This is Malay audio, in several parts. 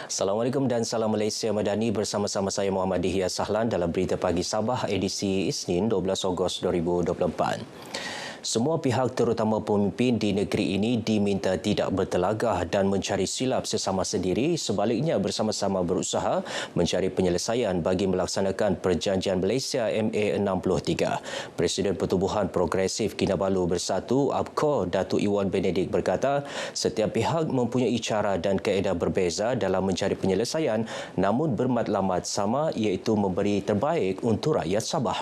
Assalamualaikum dan salam Malaysia Madani, bersama-sama saya Muhammad Dihya Sahlan dalam Berita Pagi Sabah edisi Isnin 12 Ogos 2024. Semua pihak terutama pemimpin di negeri ini diminta tidak bertelagah dan mencari silap sesama sendiri, sebaliknya bersama-sama berusaha mencari penyelesaian bagi melaksanakan Perjanjian Malaysia MA63. Presiden Pertubuhan Progresif Kinabalu Bersatu APCO Datuk Iwan Benedik berkata, setiap pihak mempunyai cara dan kaedah berbeza dalam mencari penyelesaian, namun bermatlamat sama, iaitu memberi terbaik untuk rakyat Sabah.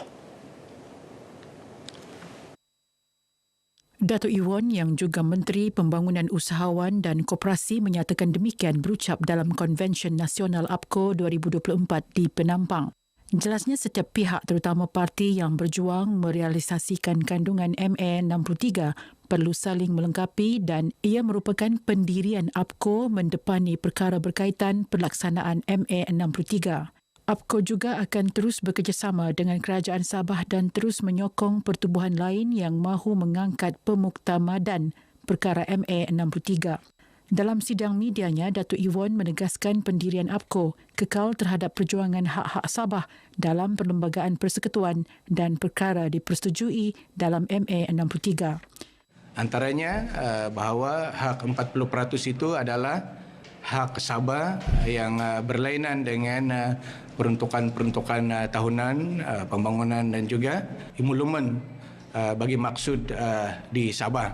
Datuk Iwan yang juga Menteri Pembangunan Usahawan dan Koperasi menyatakan demikian berucap dalam Konvensyen Nasional APCO 2024 di Penampang. Jelasnya setiap pihak terutama parti yang berjuang merealisasikan kandungan MA63 perlu saling melengkapi dan ia merupakan pendirian APCO mendepani perkara berkaitan pelaksanaan MA63. APCO juga akan terus bekerjasama dengan Kerajaan Sabah dan terus menyokong pertubuhan lain yang mahu mengangkat pemuktamadan perkara MA63. Dalam sidang medianya, Datuk Iwan menegaskan pendirian APCO kekal terhadap perjuangan hak-hak Sabah dalam perlembagaan persekutuan dan perkara dipersetujui dalam MA63. Antaranya bahawa hak 40% itu adalah hak Sabah yang berlainan dengan peruntukan tahunan, pembangunan dan juga emolumen bagi maksud di Sabah.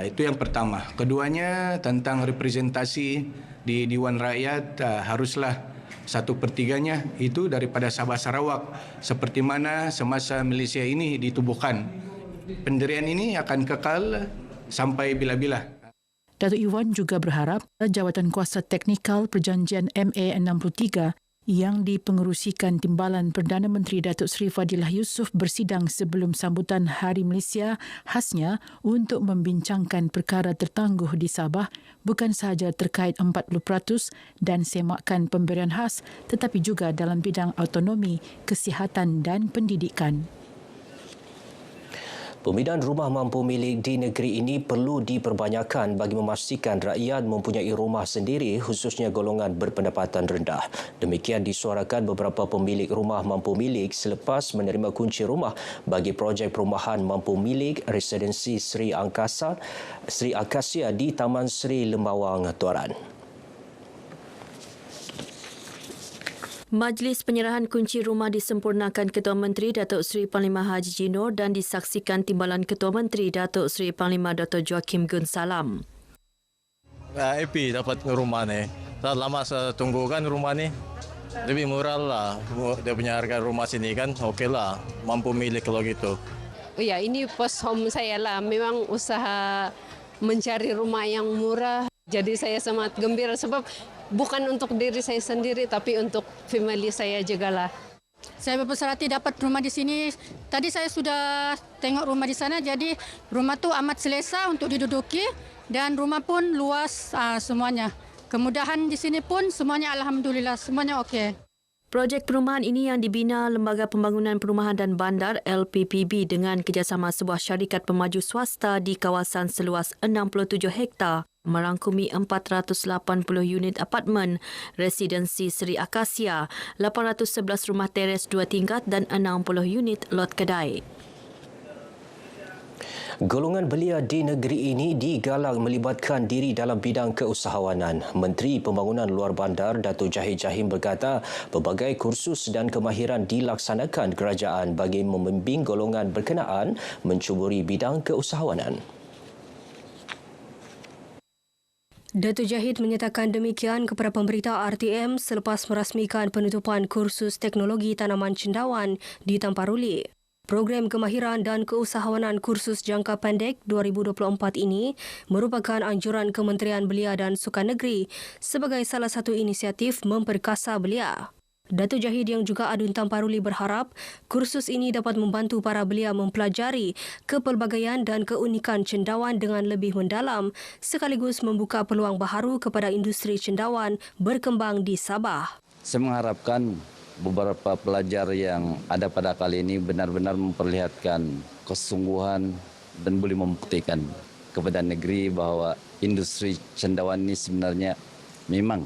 Itu yang pertama. Keduanya tentang representasi di Dewan Rakyat haruslah 1/3-nya itu daripada Sabah Sarawak seperti mana semasa Malaysia ini ditubuhkan. Pendirian ini akan kekal sampai bila-bila. Datuk Iwan juga berharap Jawatan Kuasa Teknikal Perjanjian MA63 yang dipengerusikan Timbalan Perdana Menteri Datuk Seri Fadilah Yusof bersidang sebelum sambutan Hari Malaysia khasnya untuk membincangkan perkara tertangguh di Sabah bukan sahaja terkait 40% dan semakan pemberian khas tetapi juga dalam bidang autonomi, kesihatan dan pendidikan. Pembinaan rumah mampu milik di negeri ini perlu diperbanyakkan bagi memastikan rakyat mempunyai rumah sendiri khususnya golongan berpendapatan rendah. Demikian disuarakan beberapa pemilik rumah mampu milik selepas menerima kunci rumah bagi projek perumahan mampu milik residensi Sri Akasia di Taman Sri Lembawang, Tuaran. Majlis penyerahan kunci rumah disempurnakan Ketua Menteri Datuk Seri Panglima Haji Jinor dan disaksikan Timbalan Ketua Menteri Datuk Seri Panglima Dr. Joachim Gun Salam. Happy dapat rumah ni. Dah lama saya tunggu kan rumah ni. Lebih murah lah. Dia punya harga rumah sini kan okey lah. Mampu milik kalau gitu. Ya, ini pos home saya lah. Memang usaha mencari rumah yang murah. Jadi saya sangat gembira sebab bukan untuk diri saya sendiri tapi untuk family saya juga lah. Saya berbesar hati dapat rumah di sini. Tadi saya sudah tengok rumah di sana, jadi rumah tu amat selesa untuk diduduki dan rumah pun luas semuanya. Kemudahan di sini pun semuanya alhamdulillah semuanya okey. Projek perumahan ini yang dibina Lembaga Pembangunan Perumahan dan Bandar LPPB dengan kerjasama sebuah syarikat pemaju swasta di kawasan seluas 67 hektar merangkumi 480 unit apartmen, residensi Sri Akasia, 811 rumah teres 2 tingkat dan 60 unit lot kedai. Golongan belia di negeri ini digalak melibatkan diri dalam bidang keusahawanan. Menteri Pembangunan Luar Bandar Datuk Jahid Jahim berkata, pelbagai kursus dan kemahiran dilaksanakan kerajaan bagi membimbing golongan berkenaan mencuburi bidang keusahawanan. Datuk Jahid menyatakan demikian kepada pemberita RTM selepas merasmikan penutupan kursus teknologi tanaman cendawan di Tamparuli. Program kemahiran dan keusahawanan kursus jangka pendek 2024 ini merupakan anjuran Kementerian Belia dan Sukan Negeri sebagai salah satu inisiatif memperkasa belia. Datuk Jahid yang juga adun Tamparuli berharap kursus ini dapat membantu para belia mempelajari kepelbagaian dan keunikan cendawan dengan lebih mendalam sekaligus membuka peluang baharu kepada industri cendawan berkembang di Sabah. Saya mengharapkan beberapa pelajar yang ada pada kali ini benar-benar memperlihatkan kesungguhan dan boleh membuktikan kepada negeri bahawa industri cendawan ini sebenarnya memang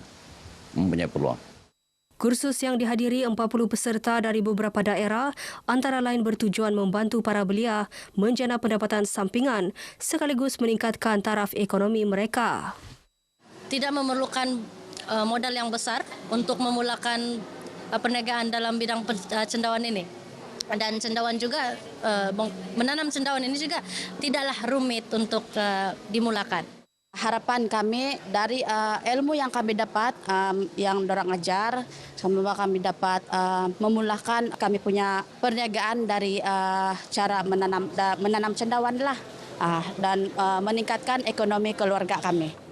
mempunyai peluang. Kursus yang dihadiri 40 peserta dari beberapa daerah antara lain bertujuan membantu para belia menjana pendapatan sampingan sekaligus meningkatkan taraf ekonomi mereka. Tidak memerlukan modal yang besar untuk memulakan perniagaan dalam bidang cendawan ini. Dan cendawan juga, menanam cendawan ini juga tidaklah rumit untuk dimulakan. Harapan kami dari ilmu yang kami dapat, yang dorang ajar, semoga kami dapat memulakan kami punya perniagaan dari cara menanam cendawan lah, dan meningkatkan ekonomi keluarga kami.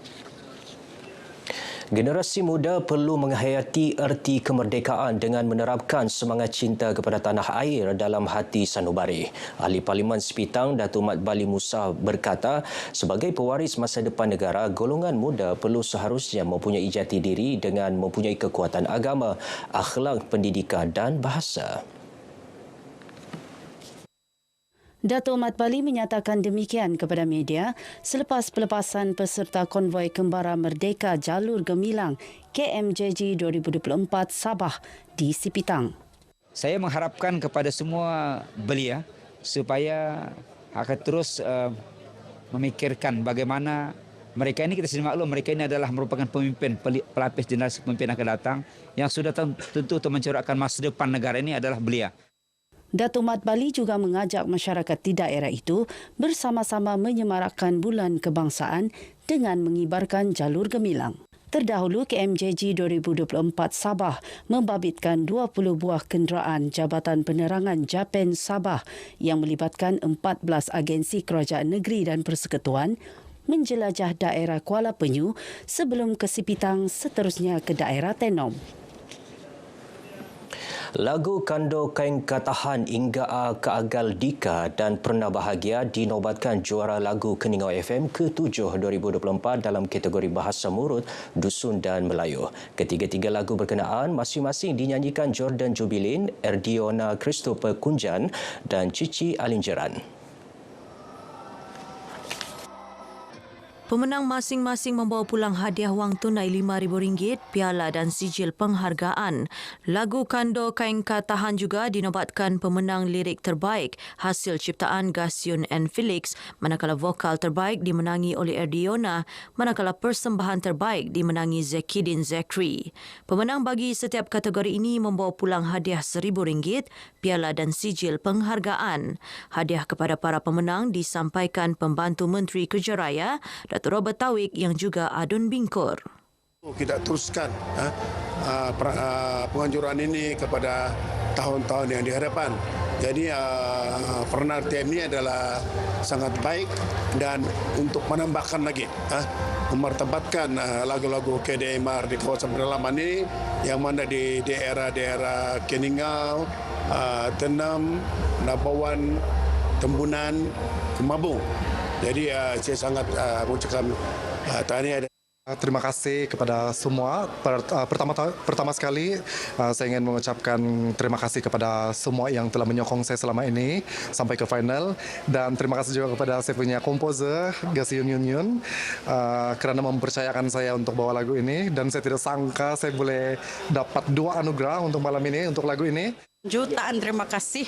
Generasi muda perlu menghayati erti kemerdekaan dengan menerapkan semangat cinta kepada tanah air dalam hati sanubari. Ahli Parlimen Sepitang, Datuk Mat Bali Musa berkata, sebagai pewaris masa depan negara, golongan muda perlu seharusnya mempunyai jati diri dengan mempunyai kekuatan agama, akhlak, pendidikan dan bahasa. Datuk Mat Bali menyatakan demikian kepada media selepas pelepasan peserta konvoi Kembara Merdeka Jalur Gemilang KMJG 2024 Sabah di Sipitang. Saya mengharapkan kepada semua belia supaya akan terus memikirkan bagaimana mereka ini, kita sendiri maklum, mereka ini adalah merupakan pemimpin, pelapis generasi pemimpin akan datang yang sudah tentu untuk mencorakkan masa depan negara ini adalah belia. Datuk Mat Bali juga mengajak masyarakat di daerah itu bersama-sama menyemarakkan Bulan Kebangsaan dengan mengibarkan jalur gemilang. Terdahulu, KMJG 2024 Sabah membabitkan 20 buah kenderaan Jabatan Penerangan Japan Sabah yang melibatkan 14 agensi kerajaan negeri dan persekutuan menjelajah daerah Kuala Penyu sebelum ke Sipitang, seterusnya ke daerah Tenom. Lagu Kando Kain Katahan Ingga Keagal Dika dan Pernah Bahagia dinobatkan juara lagu Keningau FM ke-7 2024 dalam kategori Bahasa Murut, Dusun dan Melayu. Ketiga-tiga lagu berkenaan masing-masing dinyanyikan Jordan Jubilin, Erdiona Christopher Kunjan dan Cici Alinjeran. Pemenang masing-masing membawa pulang hadiah wang tunai RM5,000, piala dan sijil penghargaan. Lagu Kando Kain Katahan juga dinobatkan pemenang lirik terbaik hasil ciptaan Gasyun and Felix, manakala vokal terbaik dimenangi oleh Erdiona, manakala persembahan terbaik dimenangi Zekidin Zekri. Pemenang bagi setiap kategori ini membawa pulang hadiah RM1,000, piala dan sijil penghargaan. Hadiah kepada para pemenang disampaikan Pembantu Menteri Kerja Raya, Datuk Robert Tauik yang juga Adun Bingkur. Kita teruskan penganjuran ini kepada tahun-tahun yang dihadapan. Jadi peran RTM ini adalah sangat baik dan untuk menambahkan lagi, memartabatkan lagu-lagu KDMR di kawasan pedalaman ini yang mana di daerah-daerah Keningau, Tenam, Nabawan, Tembunan, Kemabung. Jadi saya sangat mengucapkan tahniah. Terima kasih kepada semua. Pertama sekali saya ingin mengucapkan terima kasih kepada semua yang telah menyokong saya selama ini sampai ke final, dan terima kasih juga kepada saya punya komposer Gasyun Yun kerana mempercayakan saya untuk bawa lagu ini, dan saya tidak sangka saya boleh dapat 2 anugerah untuk malam ini untuk lagu ini. Jutaan terima kasih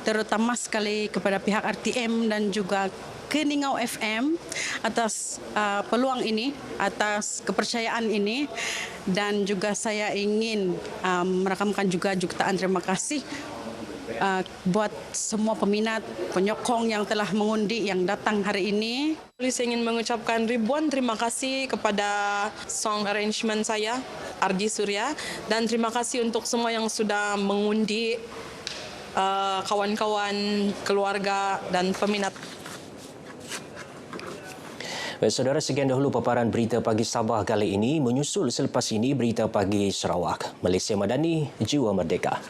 terutama sekali kepada pihak RTM dan juga Keningau FM atas peluang ini, atas kepercayaan ini, dan juga saya ingin merakamkan juga jutaan terima kasih buat semua peminat, penyokong yang telah mengundi yang datang hari ini. Saya ingin mengucapkan ribuan terima kasih kepada song arrangement saya, Ardi Surya, dan terima kasih untuk semua yang sudah mengundi, kawan-kawan, keluarga dan peminat. Baik, saudara, sekian dahulu paparan Berita Pagi Sabah kali ini. Menyusul selepas ini Berita Pagi Sarawak. Malaysia Madani, Jiwa Merdeka.